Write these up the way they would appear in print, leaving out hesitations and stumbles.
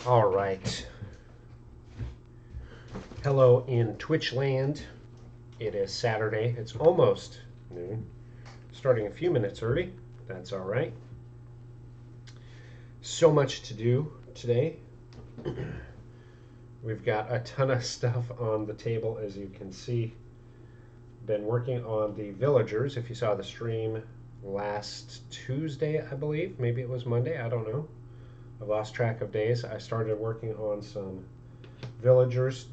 All right. Hello in Twitch land. It is Saturday. It's almost noon. Starting a few minutes early. That's all right. So much to do today. We've got a ton of stuff on the table, as you can see. Been working on the villagers. If you saw the stream last Tuesday, I believe. Maybe it was Monday. I don't know. I've lost track of days. I started working on some villagers.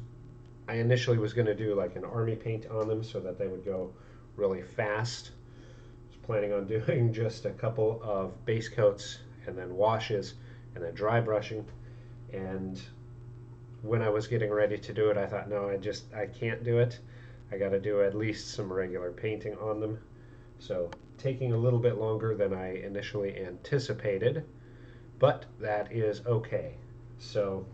I initially was going to do like an army paint on them so that they would go really fast. I was planning on doing just a couple of base coats and then washes and then dry brushing. And when I was getting ready to do it, I thought, no, I can't do it. I got to do at least some regular painting on them. So taking a little bit longer than I initially anticipated, but that is okay. So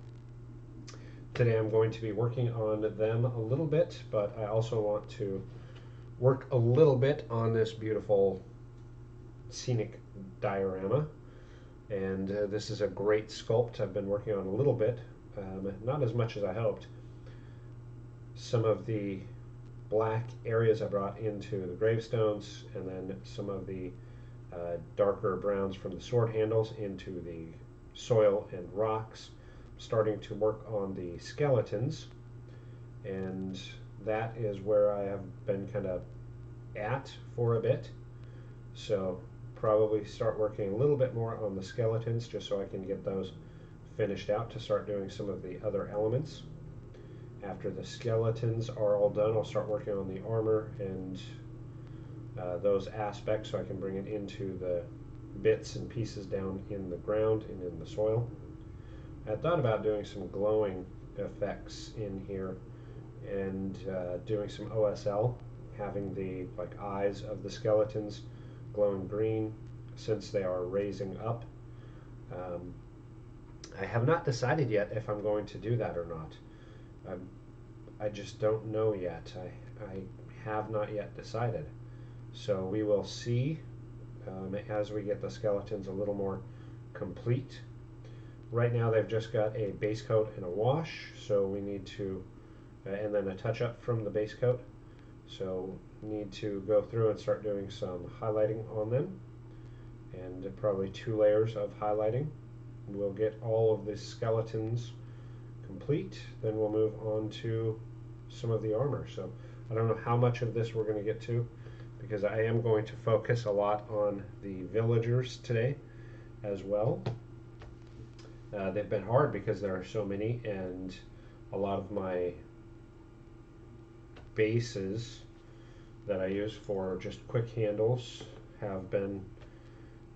today I'm going to be working on them a little bit, but I also want to work a little bit on this beautiful scenic diorama. And this is a great sculpt I've been working on a little bit, not as much as I hoped. Some of the black areas I brought into the gravestones, and then some of the darker browns from the sword handles into the soil and rocks. Starting to work on the skeletons, and that is where I have been kind of at for a bit. So probably start working a little bit more on the skeletons just so I can get those finished out to start doing some of the other elements. After the skeletons are all done, I'll start working on the armor and those aspects so I can bring it into the bits and pieces down in the ground and in the soil. I thought about doing some glowing effects in here and doing some OSL, having the eyes of the skeletons glowing green since they are raising up. I have not decided yet if I'm going to do that or not. I just don't know yet. I have not yet decided. So we will see as we get the skeletons a little more complete. Right now they've just got a base coat and a wash, so we need to, and then a touch up from the base coat. So need to go through and start doing some highlighting on them, and probably 2 layers of highlighting. We'll get all of the skeletons complete, then we'll move on to some of the armor. So I don't know how much of this we're going to get to, because I am going to focus a lot on the villagers today as well. They've been hard because there are so many, and a lot of my bases that I use for just quick handles have been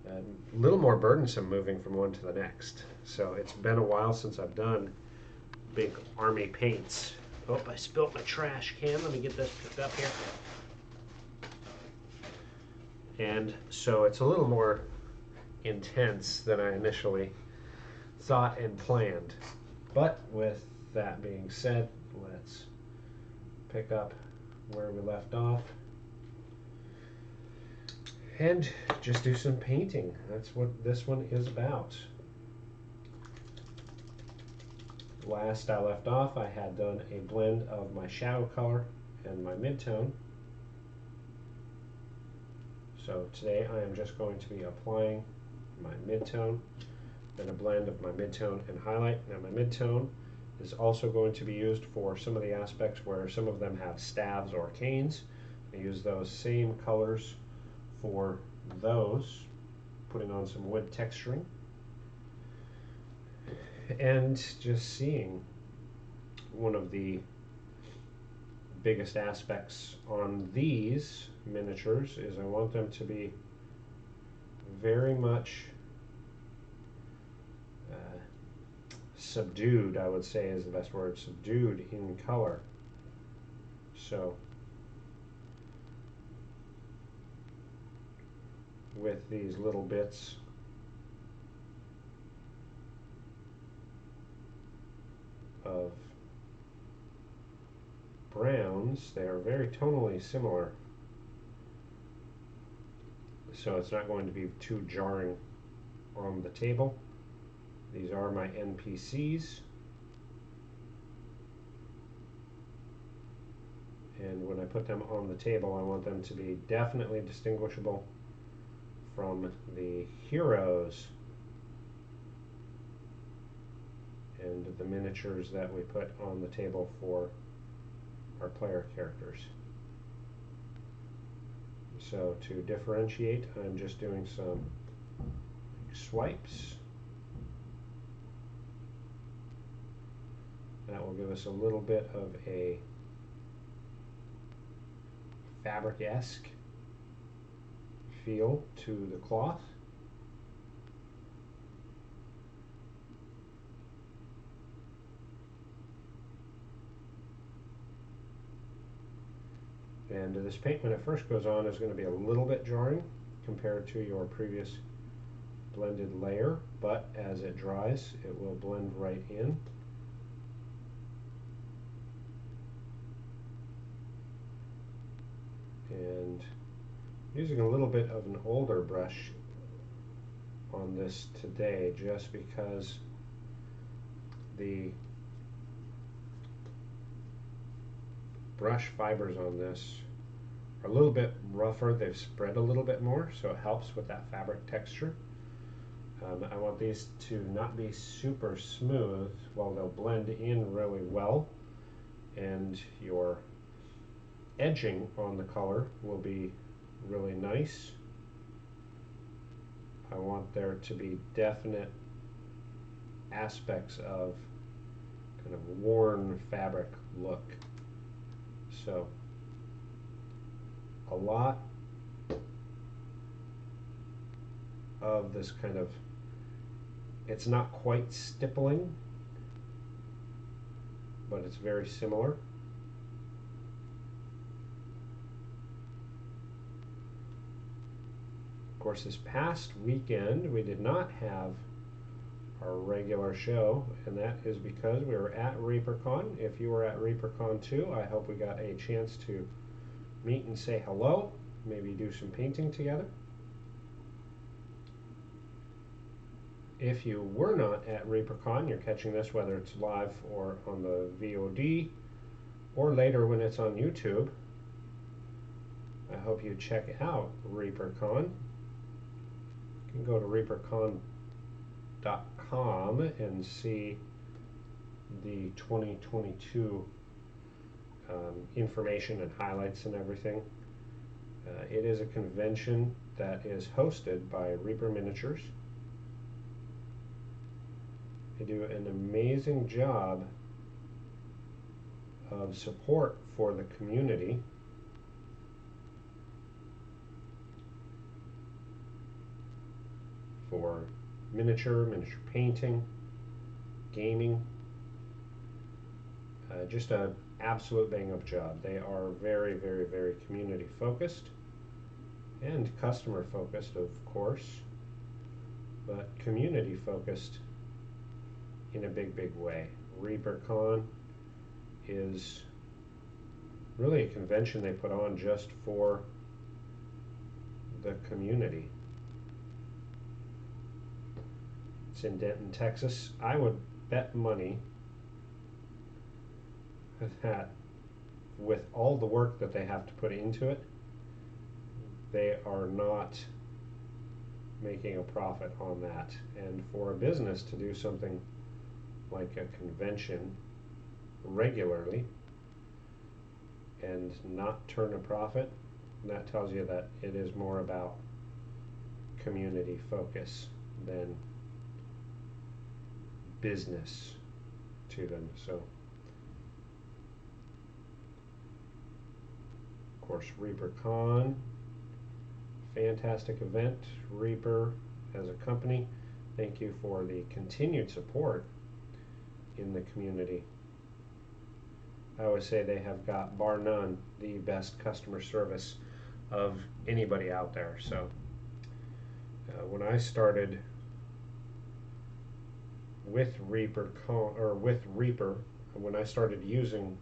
a little more burdensome moving from one to the next. So it's been a while since I've done big army paints. Oh, I spilled my trash can. Let me get this picked up here. And so it's a little more intense than I initially thought and planned. But with that being said, let's pick up where we left off and just do some painting. That's what this one is about. Last I left off, I had done a blend of my shadow color and my midtone. So today I am just going to be applying my midtone, then a blend of my midtone and highlight. Now my midtone is also going to be used for some of the aspects where some of them have staves or canes. I use those same colors for those, putting on some wood texturing. And just seeing, one of the biggest aspects on these miniatures is I want them to be very much subdued, I would say is the best word, subdued in color. So with these little bits of browns, they are very tonally similar, so it's not going to be too jarring on the table. These are my NPCs. And when I put them on the table, I want them to be definitely distinguishable from the heroes and the miniatures that we put on the table for our player characters. So to differentiate, I'm just doing some swipes. That will give us a little bit of a fabric-esque feel to the cloth. And this paint, when it first goes on, is going to be a little bit jarring compared to your previous blended layer, but as it dries, it will blend right in. And using a little bit of an older brush on this today, just because the brush fibers on this are a little bit rougher. They've spread a little bit more, so it helps with that fabric texture. I want these to not be super smooth while they'll blend in really well, and your edging on the color will be really nice. I want there to be definite aspects of kind of worn fabric look. So a lot of this kind of, it's not quite stippling, but it's very similar. Of course, this past weekend we did not have our regular show, and that is because we were at ReaperCon. If you were at ReaperCon too, I hope we got a chance to meet and say hello, maybe do some painting together. If you were not at ReaperCon, you're catching this whether it's live or on the VOD or later when it's on YouTube. I hope you check out ReaperCon. You can go to reapercon.com and see the 2022 information and highlights and everything. It is a convention that is hosted by Reaper Miniatures. They do an amazing job of support for the community. For miniature painting, gaming, just an absolute bang-up job. They are very, very, very community focused and customer focused, of course, but community focused in a big, big way. ReaperCon is really a convention they put on just for the community. It's in Denton, Texas. I would bet money that with all the work that they have to put into it, they are not making a profit on that. And for a business to do something like a convention regularly and not turn a profit, that tells you that it is more about community focus than business to them. So of course, ReaperCon, fantastic event. Reaper as a company, thank you for the continued support in the community. I always say they have got, bar none, the best customer service of anybody out there. So when I started with ReaperCon, or with Reaper, when I started using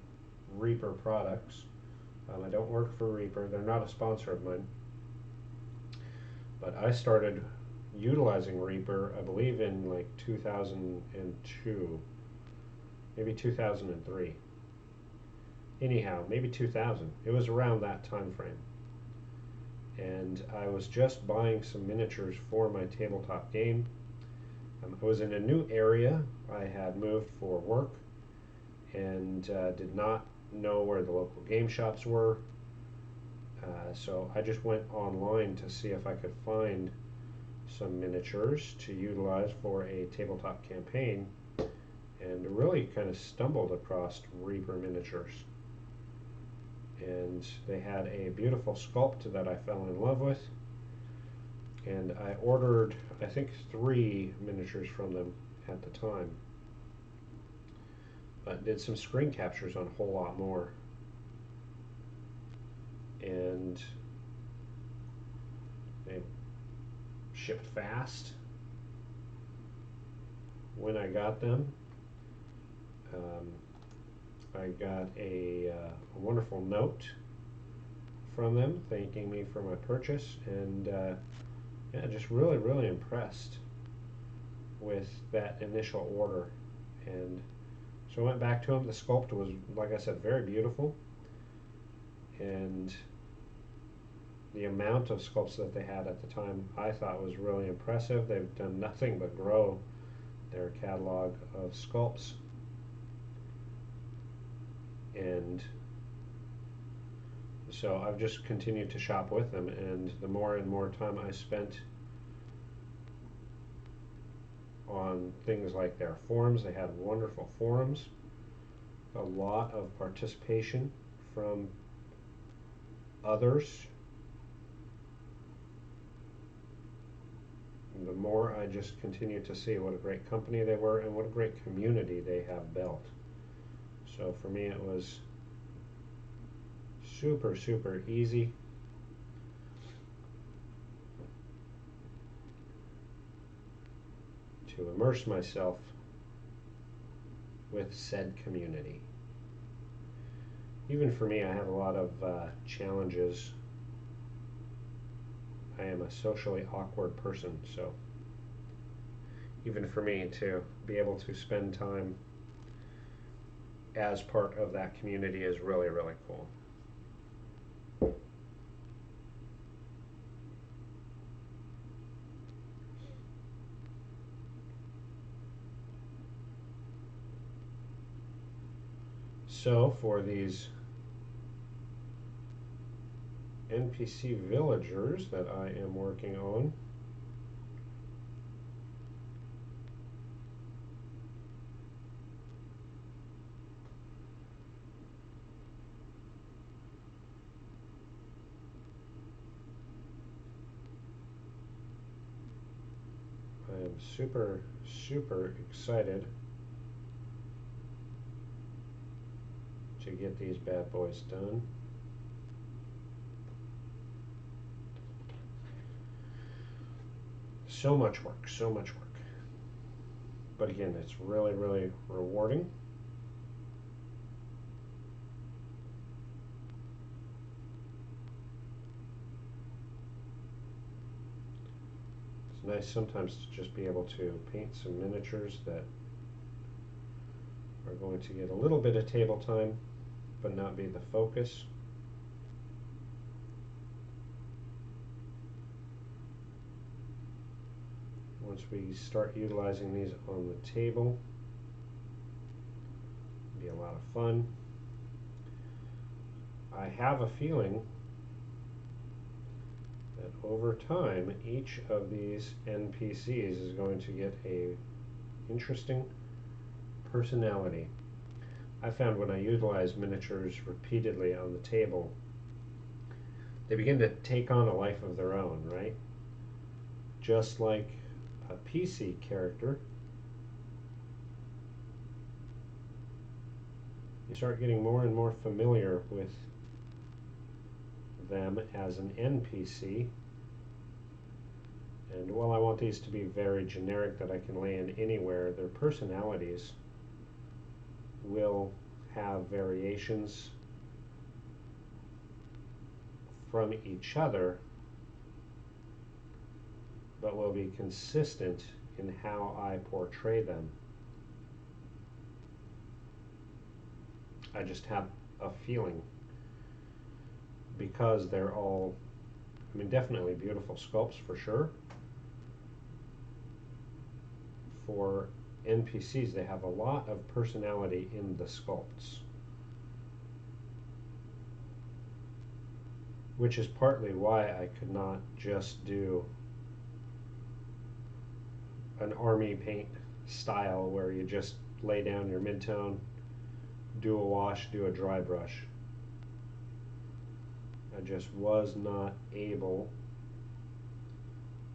Reaper products, I don't work for Reaper, they're not a sponsor of mine, but I started utilizing Reaper, I believe in like 2002, maybe 2003. Anyhow, maybe 2000. It was around that time frame. And I was just buying some miniatures for my tabletop game. I was in a new area. I had moved for work and did not know where the local game shops were. So I just went online to see if I could find some miniatures to utilize for a tabletop campaign, and really kind of stumbled across Reaper miniatures. And they had a beautiful sculpt that I fell in love with, and I ordered, I think, 3 miniatures from them at the time, but did some screen captures on a whole lot more. And they shipped fast when I got them. I got a wonderful note from them thanking me for my purchase, and yeah, just really impressed with that initial order. And so I went back to them. The sculpt was, like I said, very beautiful, and the amount of sculpts that they had at the time I thought was really impressive. They've done nothing but grow their catalog of sculpts, and so I've just continued to shop with them, and the more and more time I spent on things like their forums. They had wonderful forums, a lot of participation from others. The more I just continue to see what a great company they were and what a great community they have built. So for me it was super easy to immerse myself with said community. Even for me, I have a lot of challenges. I am a socially awkward person, so even for me to be able to spend time as part of that community is really cool. So for these NPC villagers that I am working on, I am super excited to get these bad boys done. So much work. But again, it's really rewarding. It's nice sometimes to just be able to paint some miniatures that are going to get a little bit of table time, but not be the focus. Once we start utilizing these on the table, it'll be a lot of fun. I have a feeling that over time, each of these NPCs is going to get a interesting personality. I found when I utilize miniatures repeatedly on the table, they begin to take on a life of their own, right? Just like a PC character, you start getting more and more familiar with them as an NPC. And while I want these to be very generic that I can lay in anywhere, their personalities will have variations from each other but will be consistent in how I portray them. I just have a feeling, because they're all, I mean, definitely beautiful sculpts for sure. For NPCs, they have a lot of personality in the sculpts, which is partly why I could not just do an army paint style where you just lay down your midtone, do a wash, do a dry brush. I just was not able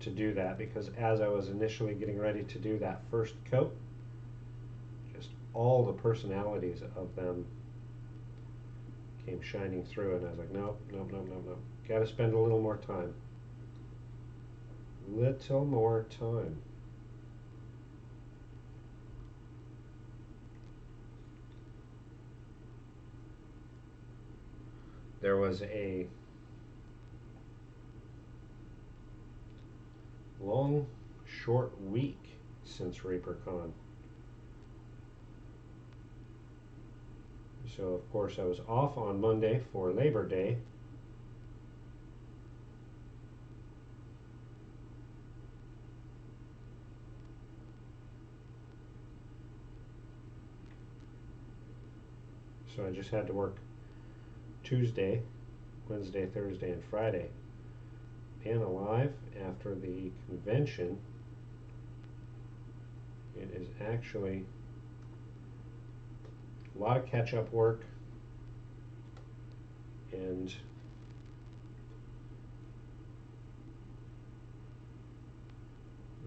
to do that because as I was initially getting ready to do that first coat, just all the personalities of them came shining through, and I was like, nope, nope, nope, nope, nope. Got to spend a little more time. Little more time. There was a long, short week since ReaperCon. So, of course, I was off on Monday for Labor Day. So I just had to work Tuesday, Wednesday, Thursday, and Friday. And alive, after the convention, it is actually a lot of catch-up work and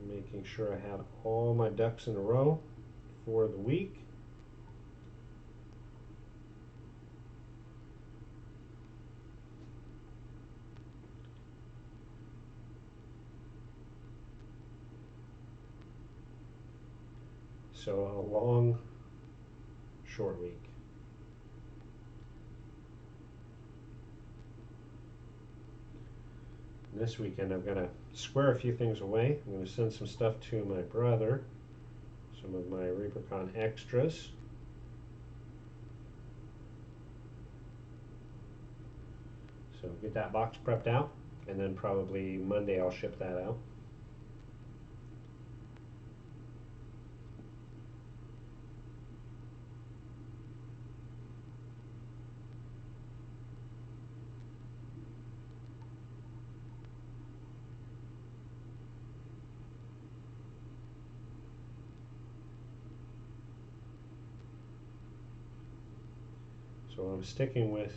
making sure I had all my ducks in a row for the week. So a long, short week. And this weekend I'm going to square a few things away. I'm going to send some stuff to my brother, some of my ReaperCon extras. So get that box prepped out, and then probably Monday I'll ship that out. So I'm sticking with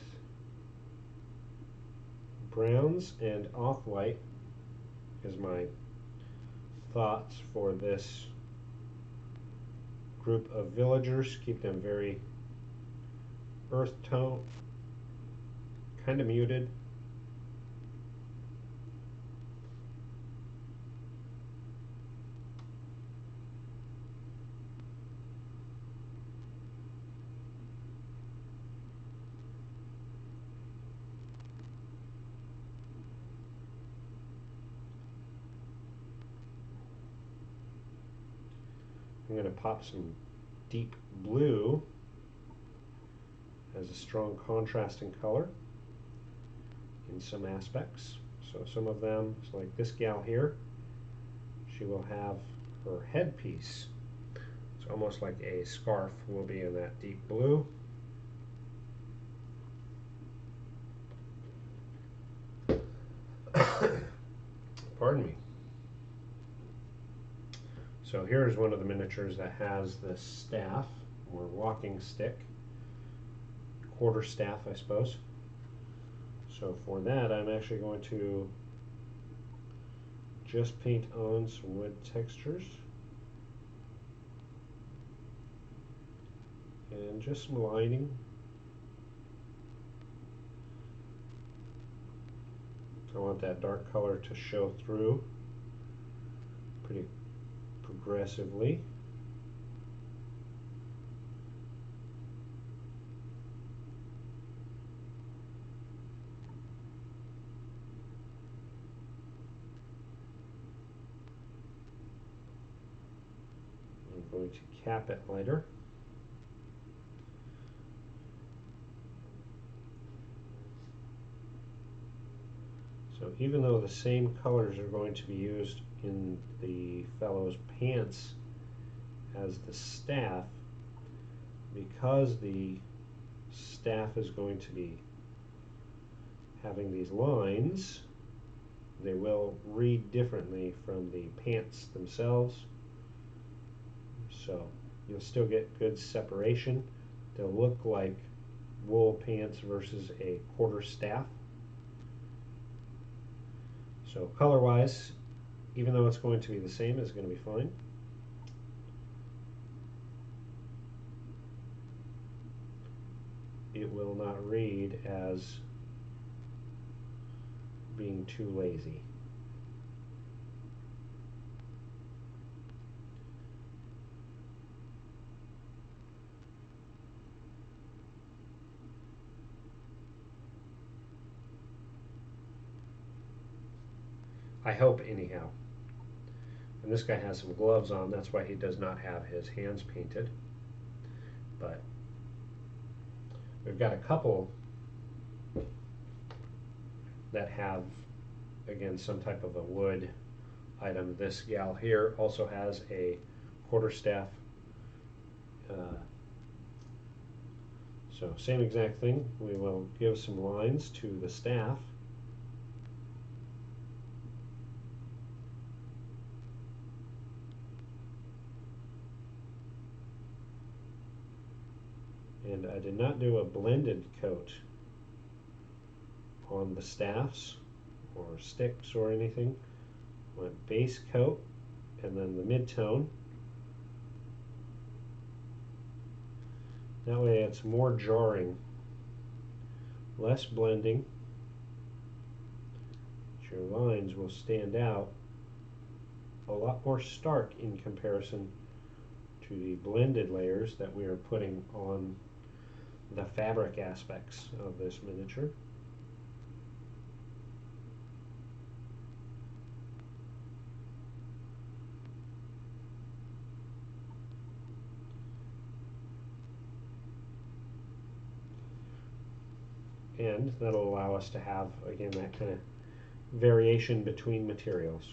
browns and off-white as my thoughts for this group of villagers. Keep them very earth tone, kind of muted. I'm going to pop some deep blue as a strong contrasting color in some aspects. So some of them, so like this gal here, she will have her headpiece. It's almost like a scarf will be in that deep blue. Pardon me. So here's one of the miniatures that has the staff, or walking stick, quarter staff I suppose. So for that I'm actually going to just paint on some wood textures and just some lining. I want that dark color to show through pretty progressively. going to cap it lighter. So even though the same colors are going to be used in the fellow's pants as the staff, because the staff is going to be having these lines, they will read differently from the pants themselves. So you'll still get good separation. They'll look like wool pants versus a quarter staff. So color-wise, even though it's going to be the same, it's going to be fine. It will not read as being too lazy. I hope, anyhow. And this guy has some gloves on, that's why he does not have his hands painted. But we've got a couple that have, again, some type of a wood item. This gal here also has a quarterstaff. So same exact thing. We will give some lines to the staff. And I did not do a blended coat on the staffs or sticks or anything. Went base coat and then the mid-tone. That way it's more jarring, less blending. Your lines will stand out a lot more stark in comparison to the blended layers that we are putting on the fabric aspects of this miniature. And that'll allow us to have, again, that kind of variation between materials.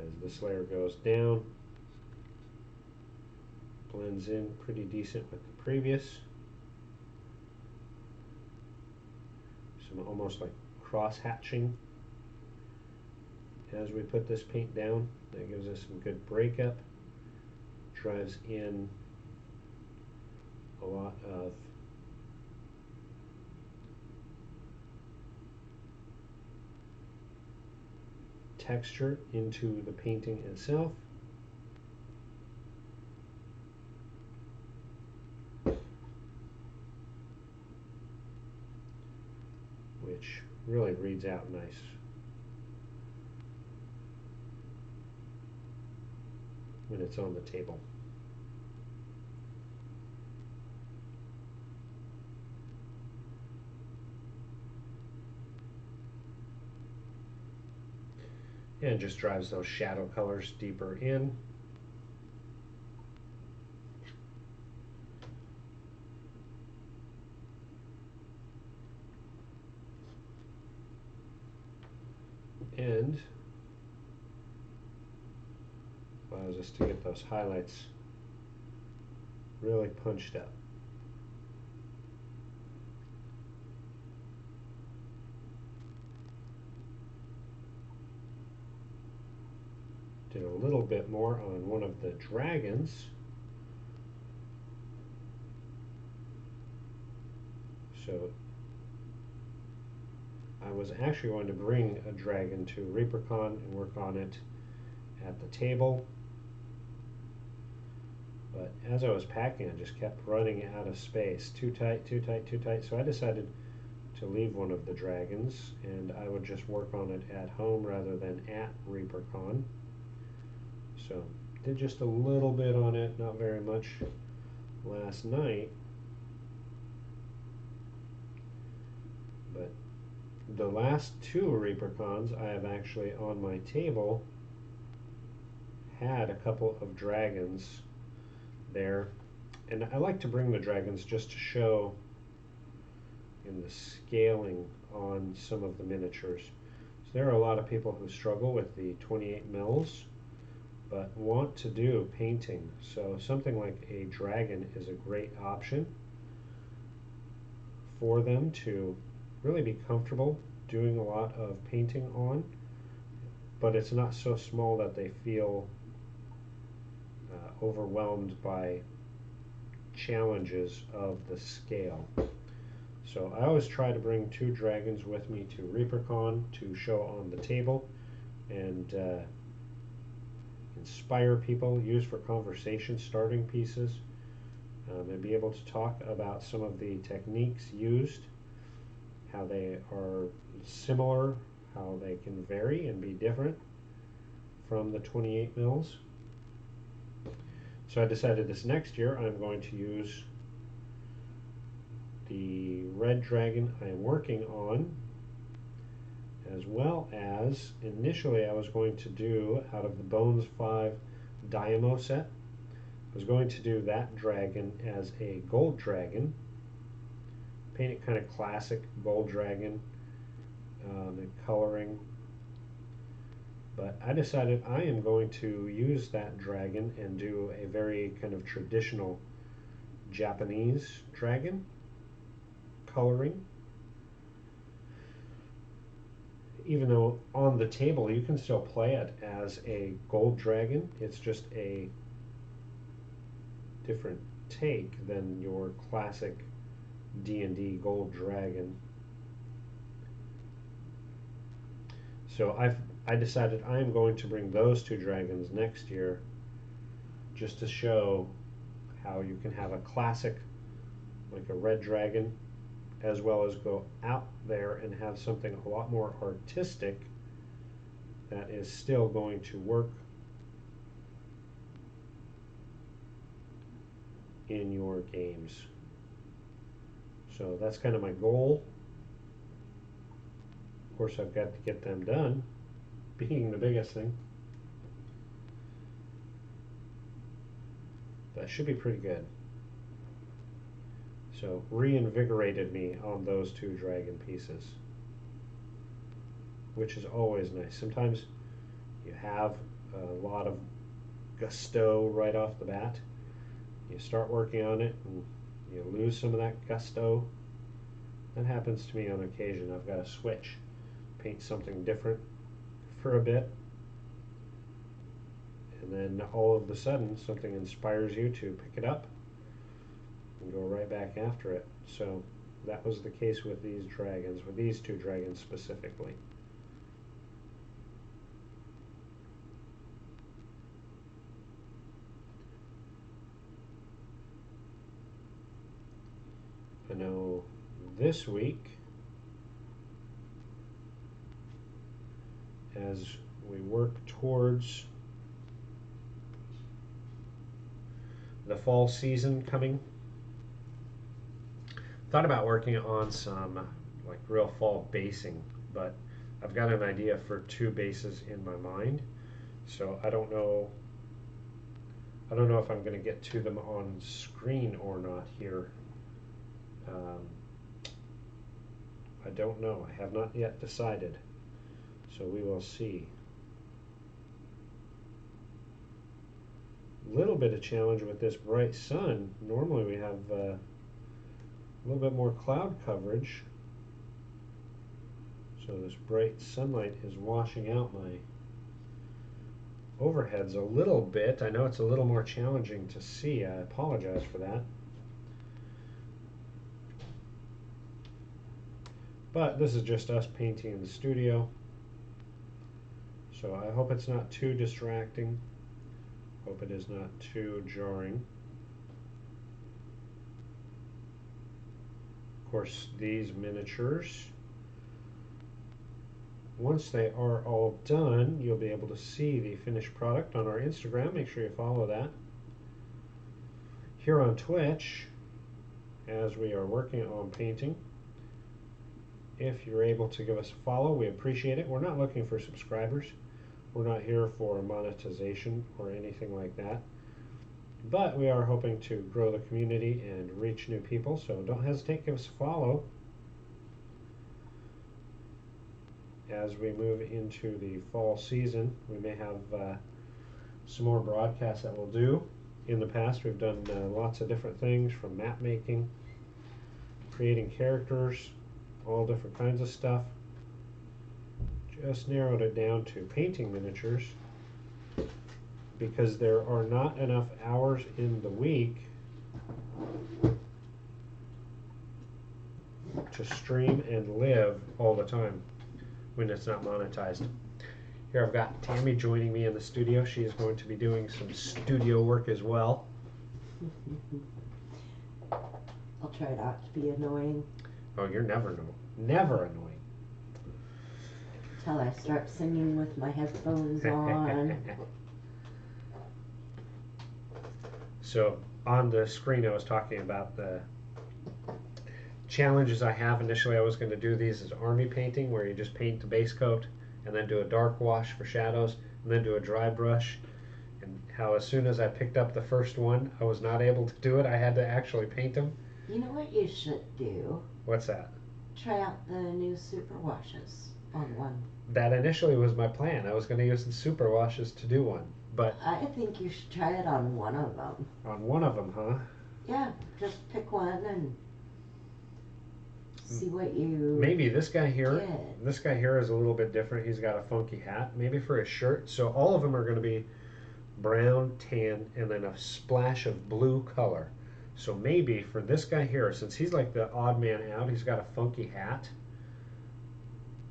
As this layer goes down, blends in pretty decent with the previous. Some almost like cross hatching as we put this paint down. That gives us some good breakup, drives in a lot of texture into the painting itself. Which really reads out nice. When it's on the table. And just drives those shadow colors deeper in. And allows us to get those highlights really punched up. Did a little bit more on one of the dragons. So I was actually going to bring a dragon to ReaperCon and work on it at the table. But as I was packing, I just kept running out of space. Too tight, too tight, too tight. So I decided to leave one of the dragons, and I would just work on it at home rather than at ReaperCon. So did just a little bit on it, not very much last night. But the last two ReaperCons I have actually on my table had a couple of dragons there. And I like to bring the dragons just to show in the scaling on some of the miniatures. So there are a lot of people who struggle with the 28 mils but want to do painting. So something like a dragon is a great option for them to really be comfortable doing a lot of painting on, but it's not so small that they feel overwhelmed by challenges of the scale. So I always try to bring two dragons with me to ReaperCon to show on the table and inspire people, use for conversation starting pieces, and be able to talk about some of the techniques used, how they are similar, how they can vary and be different from the 28 mils. So I decided this next year I'm going to use the red dragon I am working on, as well as initially I was going to do out of the Bones 5 Diamo set. I was going to do that dragon as a gold dragon, paint it kind of classic gold dragon and coloring. But I decided I am going to use that dragon and do a very kind of traditional Japanese dragon coloring. Even though on the table you can still play it as a gold dragon, it's just a different take than your classic D&D gold dragon. So I decided I am going to bring those two dragons next year just to show how you can have a classic like a red dragon, as well as go out there and have something a lot more artistic that is still going to work in your games. So that's kind of my goal. Of course, I've got to get them done, being the biggest thing. That should be pretty good. So reinvigorated me on those two dragon pieces, which is always nice. Sometimes you have a lot of gusto right off the bat. You start working on it and you lose some of that gusto. That happens to me on occasion. I've got to switch, paint something different for a bit, and then all of a sudden something inspires you to pick it up and go right back after it. So that was the case with these dragons, with these two dragons specifically. I know this week, as we work towards the fall season coming, thought about working on some like real fall basing, but I've got an idea for two bases in my mind, so I don't know if I'm going to get to them on screen or not here. I don't know. I have not yet decided, so we will see. A little bit of challenge with this bright sun. Normally we have a little bit more cloud coverage, so this bright sunlight is washing out my overheads a little bit. I know it's a little more challenging to see. I apologize for that. But this is just us painting in the studio, so I hope it's not too distracting. Hope it is not too jarring. Of course, these miniatures, once they are all done, you'll be able to see the finished product on our Instagram. Make sure you follow that. Here on Twitch, as we are working on painting, if you're able to give us a follow, we appreciate it. We're not looking for subscribers. We're not here for monetization or anything like that. But we are hoping to grow the community and reach new people, so don't hesitate, give us a follow. As we move into the fall season, we may have some more broadcasts that we'll do. In the past, we've done lots of different things, from map making, creating characters, all different kinds of stuff. Just narrowed it down to painting miniatures, because there are not enough hours in the week to stream and live all the time when it's not monetized. Here I've got Tammy joining me in the studio. She is going to be doing some studio work as well. I'll try not to be annoying. Oh, you're never annoying. Till I start singing with my headphones on. So on the screen I was talking about the challenges I have. Initially I was going to do these as army painting, where you just paint the base coat and then do a dark wash for shadows and then do a dry brush, and how as soon as I picked up the first one I was not able to do it. I had to actually paint them. You know what you should do? What's that? Try out the new Superwashes on one. That initially was my plan. I was going to use the Superwashes to do one, but I think you should try it on one of them. on one of them, huh? Yeah, just pick one and see what you Maybe this guy here. get. This guy here is a little bit different. He's got a funky hat. Maybe for his shirt. So all of them are going to be brown, tan, and then a splash of blue color. So maybe for this guy here, since he's like the odd man out, he's got a funky hat.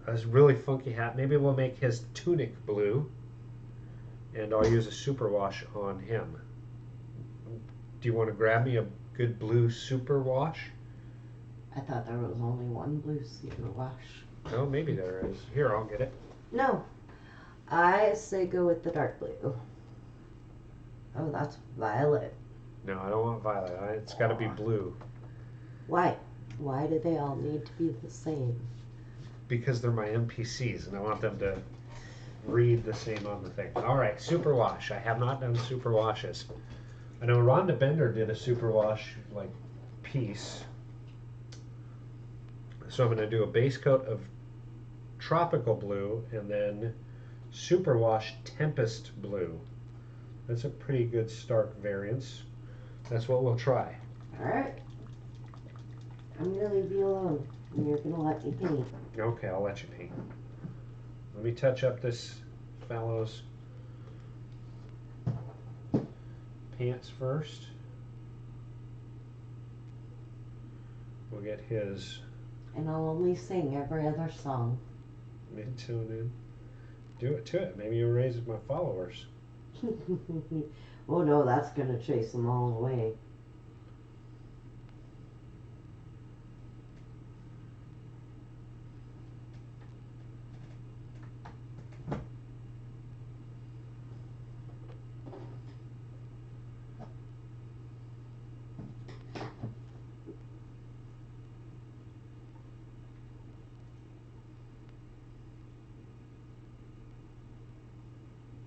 A really funky hat. Maybe we'll make his tunic blue, and I'll use a superwash on him. Do you want to grab me a good blue superwash? I thought there was only one blue Superwash. Oh, maybe there is. Here, I'll get it. No, I say go with the dark blue. Oh, that's violet. No, I don't want violet. It's got to be blue. Why? Why do they all need to be the same? Because they're my NPCs, and I want them to read the same on the thing. All right, superwash. I have not done superwashes. I know Rhonda Bender did a superwash like piece. So I'm going to do a base coat of tropical blue and then superwash Tempest blue. That's a pretty good stark variance. That's what we'll try. Alright. I'm gonna leave you alone. And you're gonna let me paint. Okay, I'll let you paint. Let me touch up this fellow's pants first. We'll get his And I'll only sing every other song. mid-tune in. Do it to it. Maybe you'll raise my followers. Oh no, that's gonna chase them all away.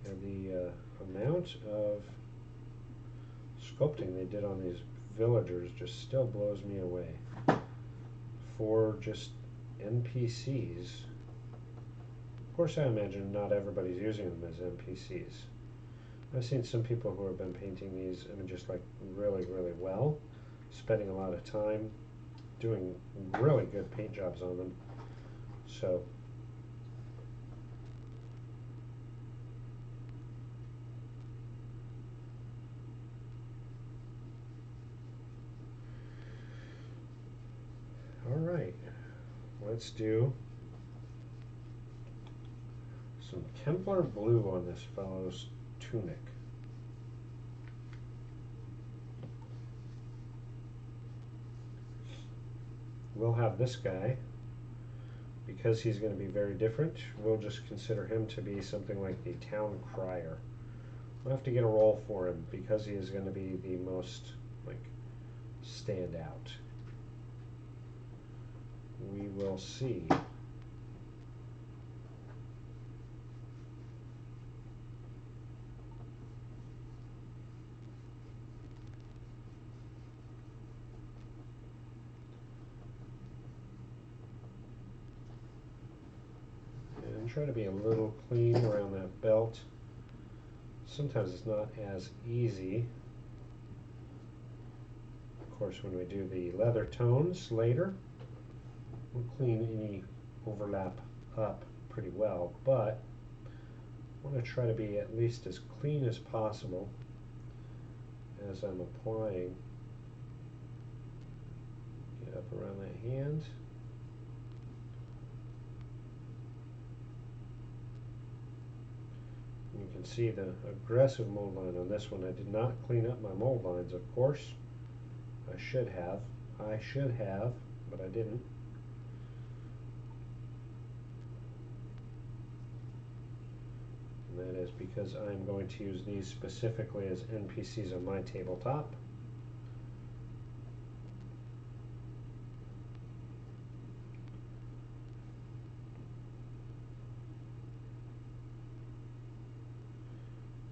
And the amount of sculpting they did on these villagers just still blows me away. For just NPCs. Of course, I imagine not everybody's using them as NPCs. I've seen some people who have been painting these images like really, really well, spending a lot of time doing really good paint jobs on them. So all right, let's do some Templar Blue on this fellow's tunic. we'll have this guy, because he's going to be very different, we'll just consider him to be something like the town crier. We'll have to get a role for him because he is going to be the most, like, stand out. We will see. And try to be a little clean around that belt. Sometimes it's not as easy. Of course, when we do the leather tones later, we'll clean any overlap up pretty well, but I want to try to be at least as clean as possible as I'm applying. Get up around that hand. You can see the aggressive mold line on this one. I did not clean up my mold lines, of course. I should have, but I didn't. And that is because I'm going to use these specifically as NPCs on my tabletop.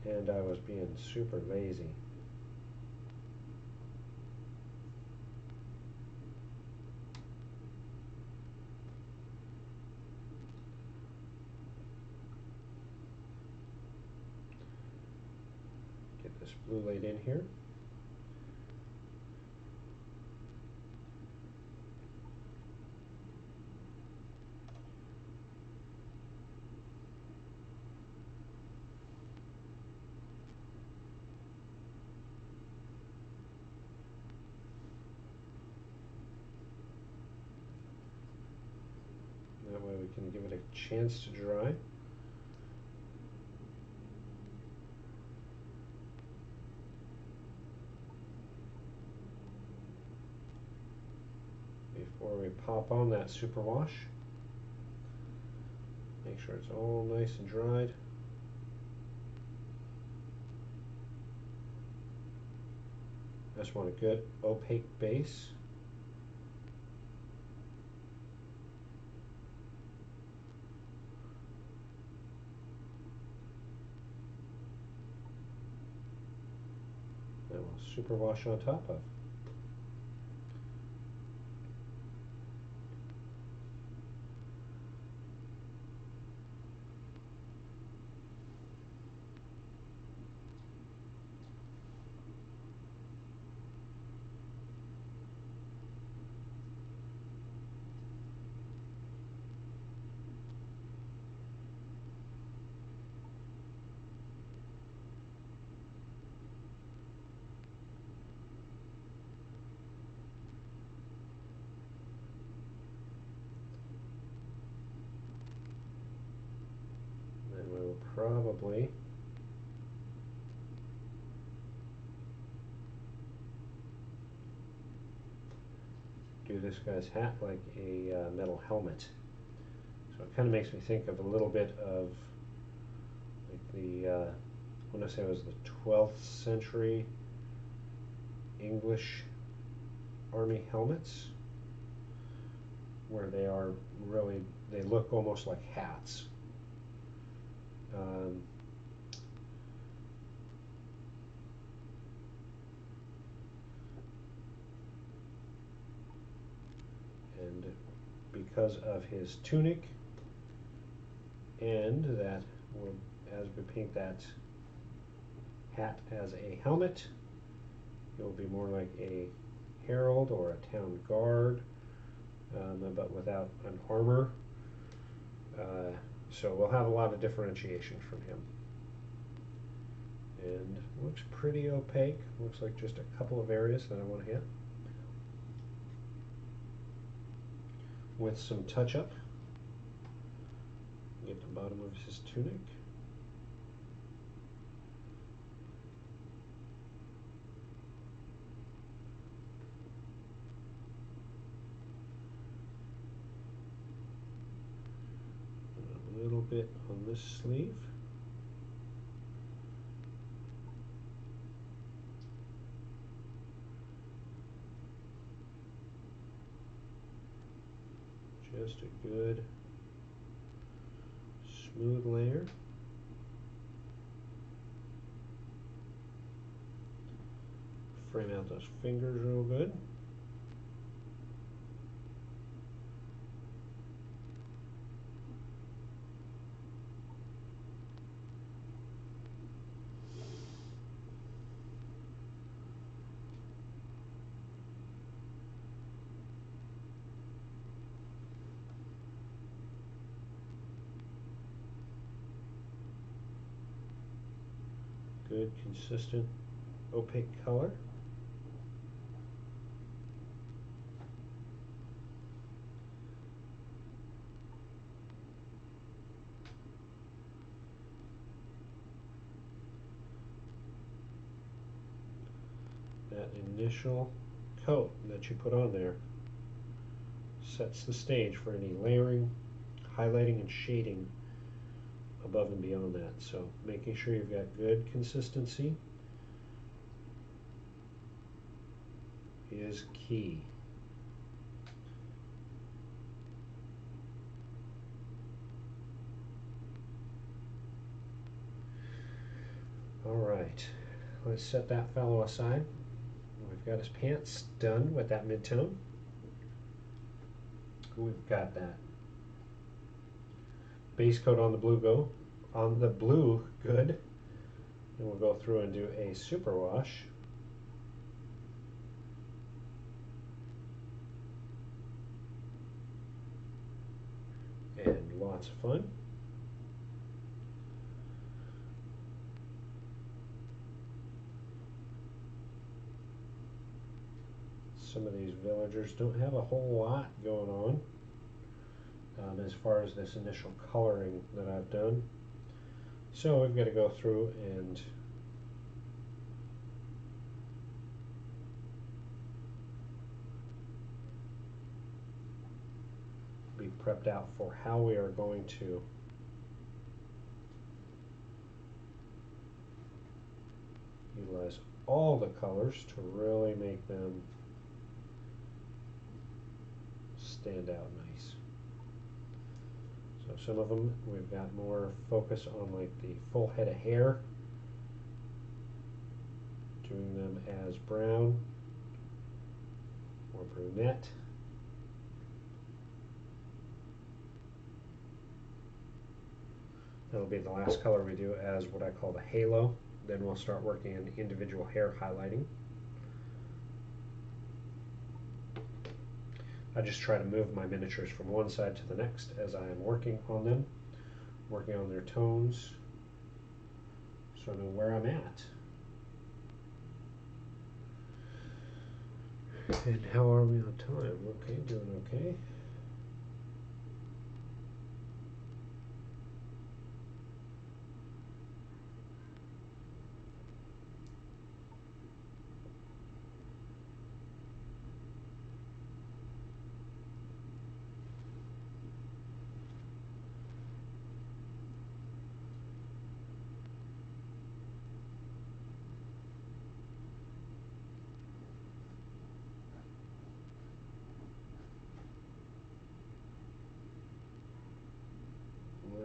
And I was being super lazy. Get this blue light in here. That way we can give it a chance to dry. Before we pop on that superwash, make sure it's all nice and dried. I just want a good opaque base. That we'll superwash on top of. Then we will probably do this guy's hat like a metal helmet. So it kind of makes me think of a little bit of like the, I want to say it was the 12th century English army helmets, where they are really, they look almost like hats. And because of his tunic, and that will, as we paint that hat as a helmet, it will be more like a herald or a town guard, but without an armor. So we'll have a lot of differentiation from him. And looks pretty opaque. Looks like just a couple of areas that I want to hit with some touch-up. Get the bottom of his tunic. bit on this sleeve. Just a good smooth layer. Frame out those fingers real good. Good, consistent, opaque color. That initial coat that you put on there sets the stage for any layering, highlighting, and shading above and beyond that. So making sure you've got good consistency is key. All right, let's set that fellow aside. We've got his pants done with that mid-tone. We've got that base coat on the blue good. Then we'll go through and do a superwash. And lots of fun. Some of these villagers don't have a whole lot going on as far as this initial coloring that I've done. So we've got to go through and be prepped out for how we are going to utilize all the colors to really make them stand out nice. So some of them we've got more focus on like the full head of hair, doing them as brown or brunette. That'll be the last color we do as what I call the halo. Then we'll start working on individual hair highlighting. I just try to move my miniatures from one side to the next as I am working on them, working on their tones, so I know where I'm at. And how are we on time? Okay, doing okay.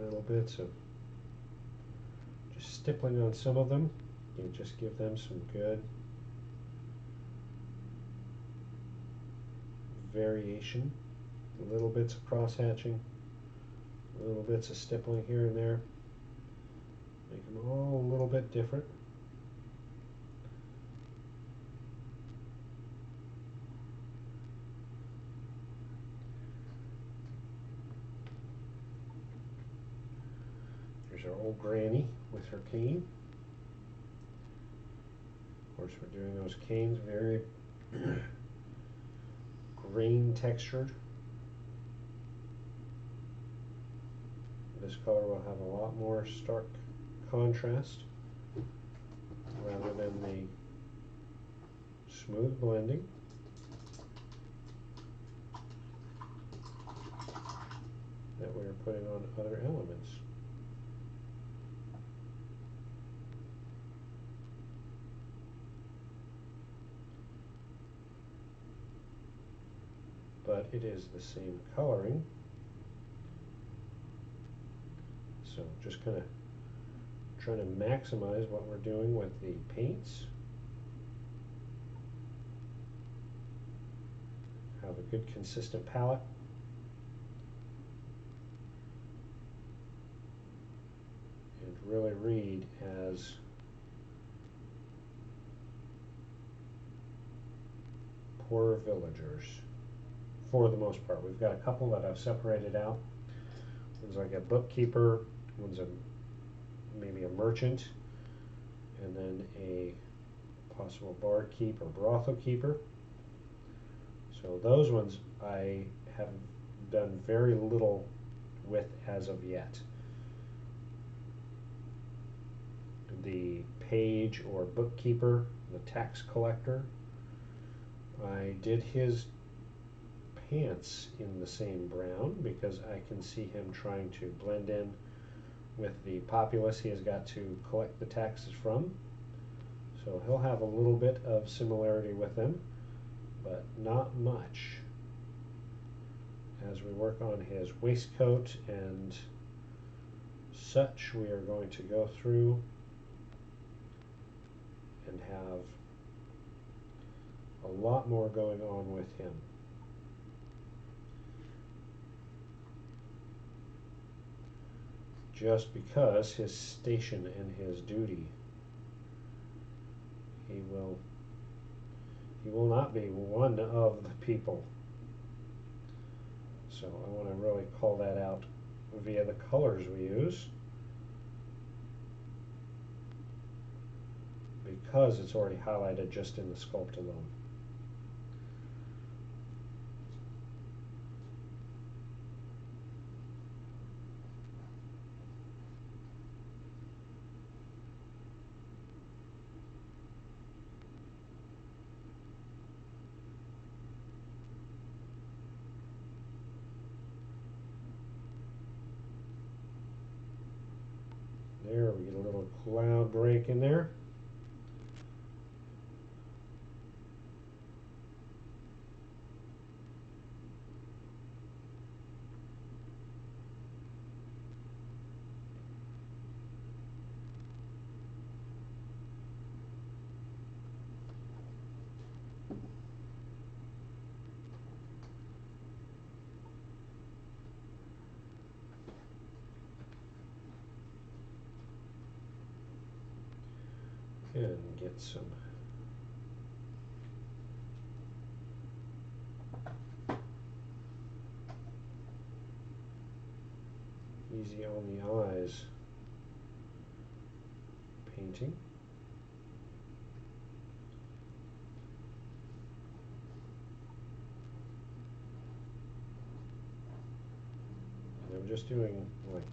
Little bits of just stippling on some of them. You just give them some good variation. Little bits of cross hatching, little bits of stippling here and there. Make them all a little bit different. Here's our old granny with her cane. Of course, we're doing those canes very grain textured. This color will have a lot more stark contrast rather than the smooth blending. That we are putting on other elements. but it is the same coloring. So just kind of trying to maximize what we're doing with the paints. Have a good consistent palette. And really read as poor villagers for the most part. We've got a couple that I've separated out. One's like a bookkeeper, one's maybe a merchant, and then a possible barkeep or brothel keeper. So those ones I have done very little with as of yet. The page or bookkeeper, the tax collector, I did his pants in the same brown because I can see him trying to blend in with the populace he has got to collect the taxes from. So he'll have a little bit of similarity with them, but not much. As we work on his waistcoat and such, we are going to go through and have a lot more going on with him. Just because his station and his duty, he will not be one of the people. So I want to really call that out via the colors we use, because it's already highlighted just in the sculpt alone. There, we get a little cloud break in there. And get some easy on the eyes painting. And I'm just doing like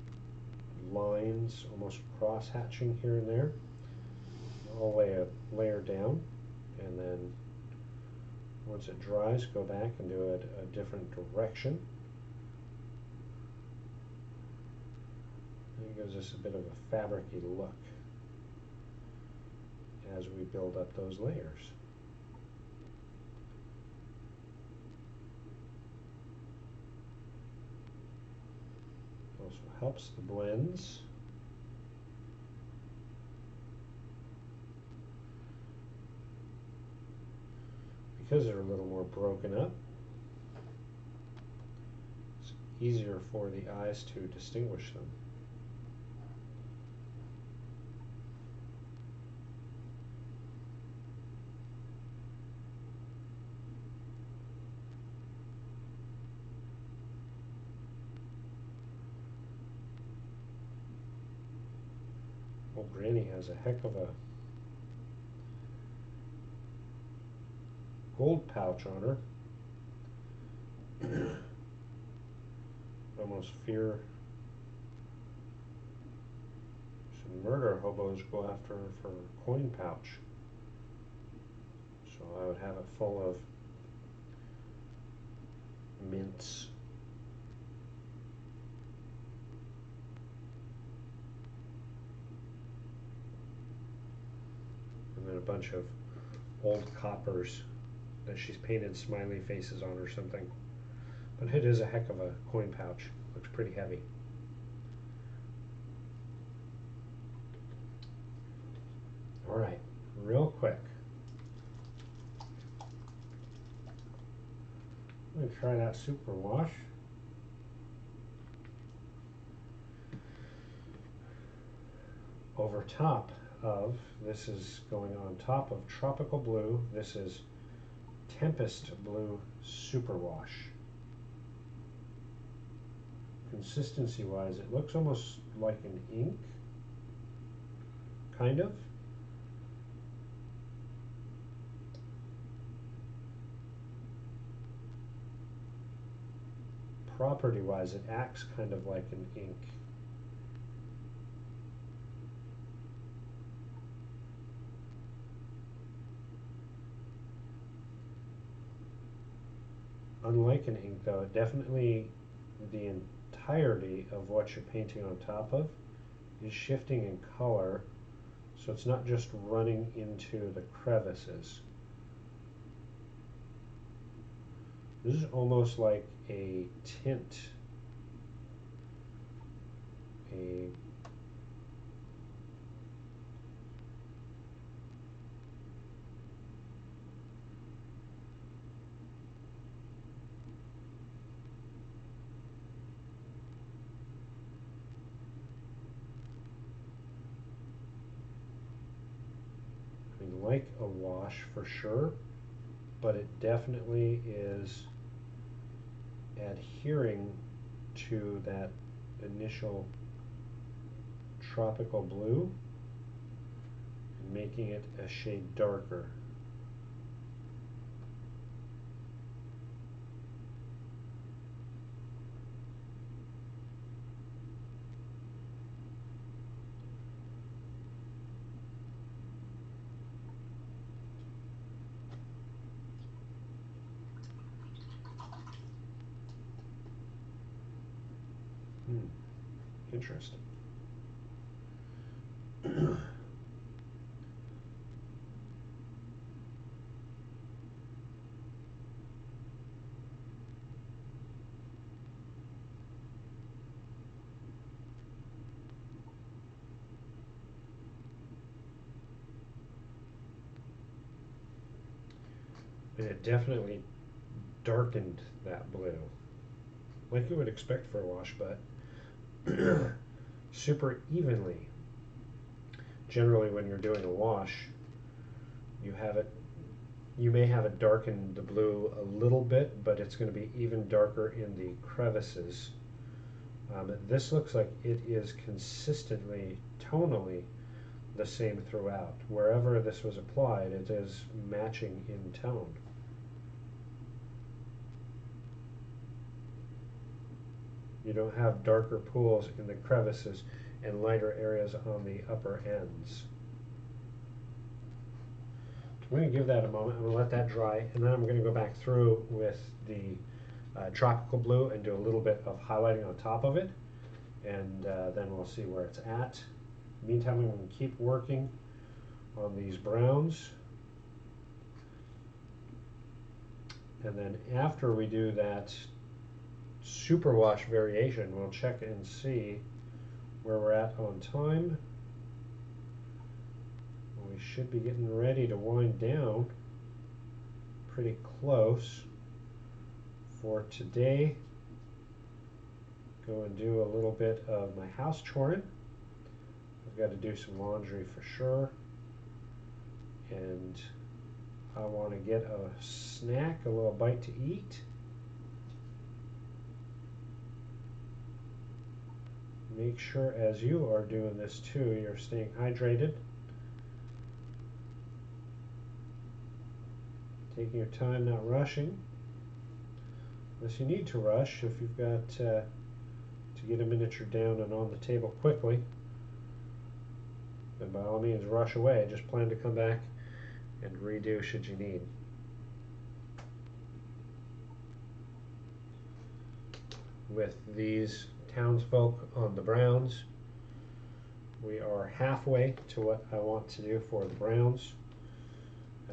lines, almost cross hatching here and there. I'll lay a layer down, and then once it dries, go back and do it a different direction. And it gives us a bit of a fabric-y look as we build up those layers. Also helps the blends. Because they're a little more broken up, it's easier for the eyes to distinguish them. Well, Granny has a heck of a gold pouch on her. Almost fear some murder hobos go after her for a coin pouch. So I would have it full of mints. And then a bunch of old coppers that she's painted smiley faces on or something. But it is a heck of a coin pouch. Looks pretty heavy. All right, real quick. I'm gonna try that Superwash. Over top of, this is going on top of Tropical Blue. This is Tempest Blue Superwash. Consistency wise, it looks almost like an ink, kind of. Property wise, it acts kind of like an ink. Unlike an ink though, it definitely, the entirety of what you're painting on top of is shifting in color, so it's not just running into the crevices. This is almost like a tint, a like a wash for sure, but it definitely is adhering to that initial tropical blue and making it a shade darker. Interesting. And it definitely darkened that blue, like you would expect for a wash, but super evenly. Generally, when you're doing a wash, you may have it darken the blue a little bit, but it's going to be even darker in the crevices. This looks like it is consistently, tonally, the same throughout. Wherever this was applied, it is matching in tone. You don't have darker pools in the crevices and lighter areas on the upper ends. I'm going to give that a moment. I'm going to let that dry, and then I'm going to go back through with the tropical blue and do a little bit of highlighting on top of it, and then we'll see where it's at. Meantime, I'm going to keep working on these browns, and then after we do that Superwash variation, we'll check and see where we're at on time. We should be getting ready to wind down, pretty close for today. Go and do a little bit of my house choring. I've got to do some laundry for sure, and I want to get a snack, a little bite to eat. Make sure as you are doing this too, you're staying hydrated. Taking your time, not rushing. Unless you need to rush, if you've got to get a miniature down and on the table quickly, then by all means rush away. Just plan to come back and redo should you need. With these townsfolk on the browns, we are halfway to what I want to do for the browns.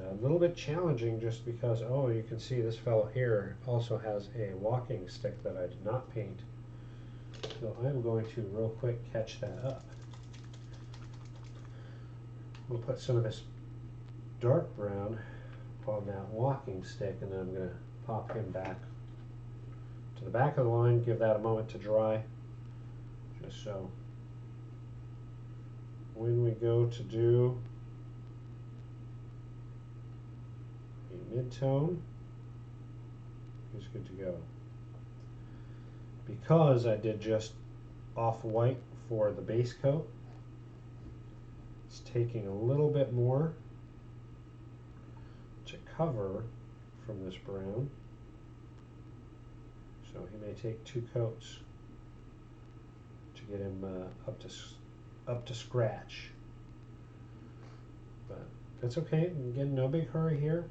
A little bit challenging just because, oh, you can see this fellow here also has a walking stick that I did not paint. So I'm going to real quick catch that up. We'll put some of this dark brown on that walking stick, and then I'm going to pop him back to the back of the line, give that a moment to dry, just so when we go to do a mid-tone, he's good to go. Because I did just off-white for the base coat, it's taking a little bit more to cover from this brown, so he may take 2 coats to get him up to scratch, but that's okay. Again, no big hurry here.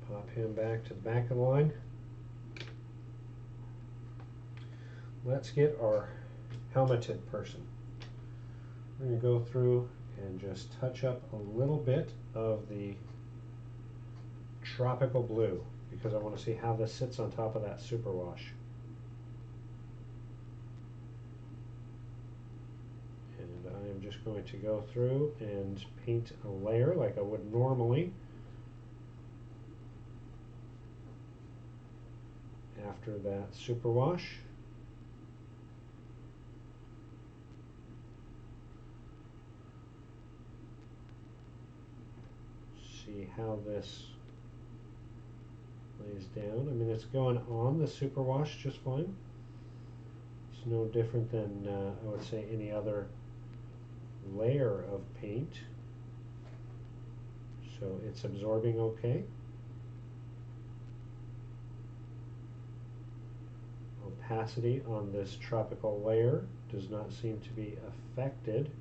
Pop him back to the back of the line. Let's get our helmeted person. We're going to go through and just touch up a little bit of the tropical blue because I want to see how this sits on top of that superwash. And I am just going to go through and paint a layer like I would normally after that superwash. See how this lays down. I mean, it's going on the superwash just fine. It's no different than I would say any other layer of paint. So it's absorbing okay. Opacity on this tropical layer does not seem to be affected.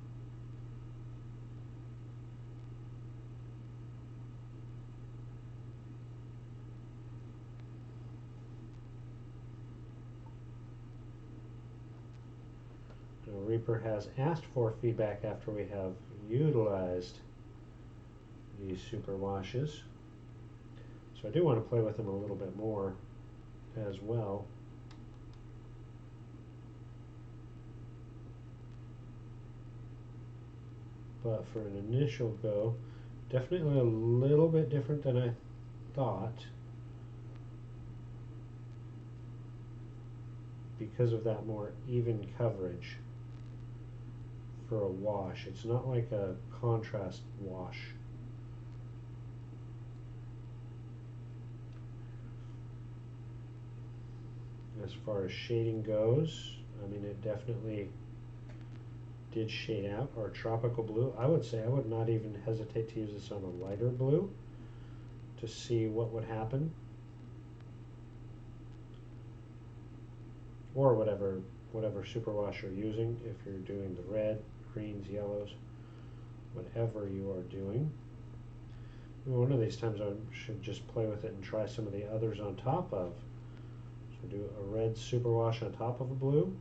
Now, Reaper has asked for feedback after we have utilized these super washes, so I do want to play with them a little bit more as well. But for an initial go, definitely a little bit different than I thought because of that more even coverage for a wash. It's not like a contrast wash. As far as shading goes, I mean, it definitely did shade out our tropical blue. I would say I would not even hesitate to use this on a lighter blue to see what would happen, or whatever superwash you're using, if you're doing the red, greens, yellows, whatever you are doing. One of these times I should just play with it and try some of the others on top of. So do a red superwash on top of a blue.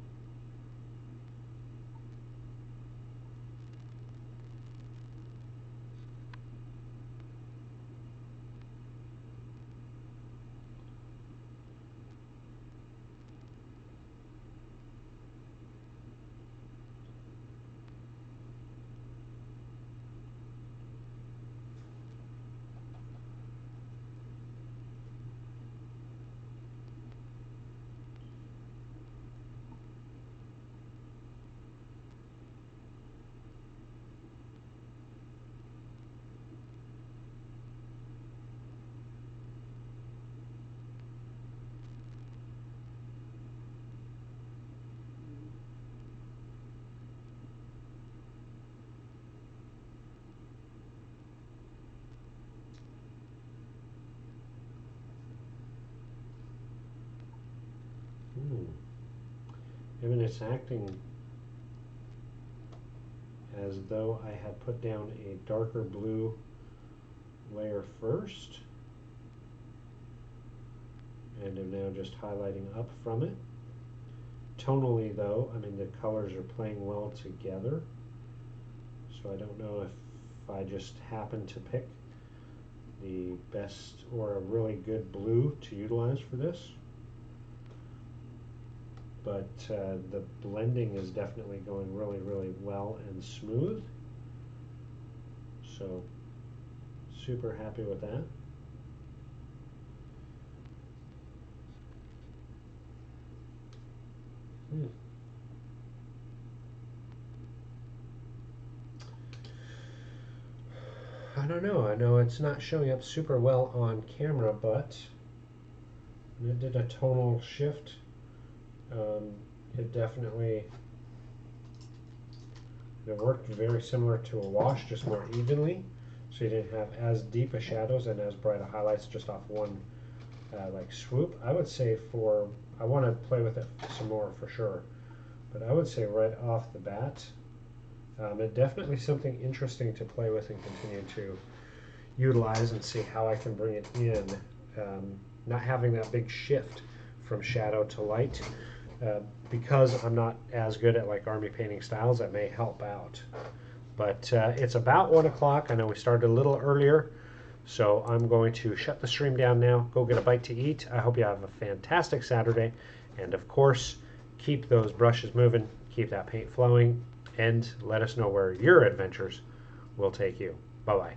I mean, it's acting as though I had put down a darker blue layer first and am now just highlighting up from it. Tonally though, I mean the colors are playing well together, so I don't know if I just happen to pick the best or a really good blue to utilize for this. But the blending is definitely going really, really well and smooth. So super happy with that. I don't know. I know it's not showing up super well on camera, but when it did a tonal shift, it definitely it worked very similar to a wash, just more evenly. So you didn't have as deep a shadows and as bright a highlights just off one like swoop. I would say I want to play with it some more for sure, but I would say right off the bat, it definitely something interesting to play with and continue to utilize and see how I can bring it in. Not having that big shift from shadow to light, because I'm not as good at like army painting styles, that may help out. But it's about 1 o'clock. I know we started a little earlier, so I'm going to shut the stream down now, go get a bite to eat. I hope you have a fantastic Saturday, and of course, keep those brushes moving, keep that paint flowing, and let us know where your adventures will take you. Bye-bye.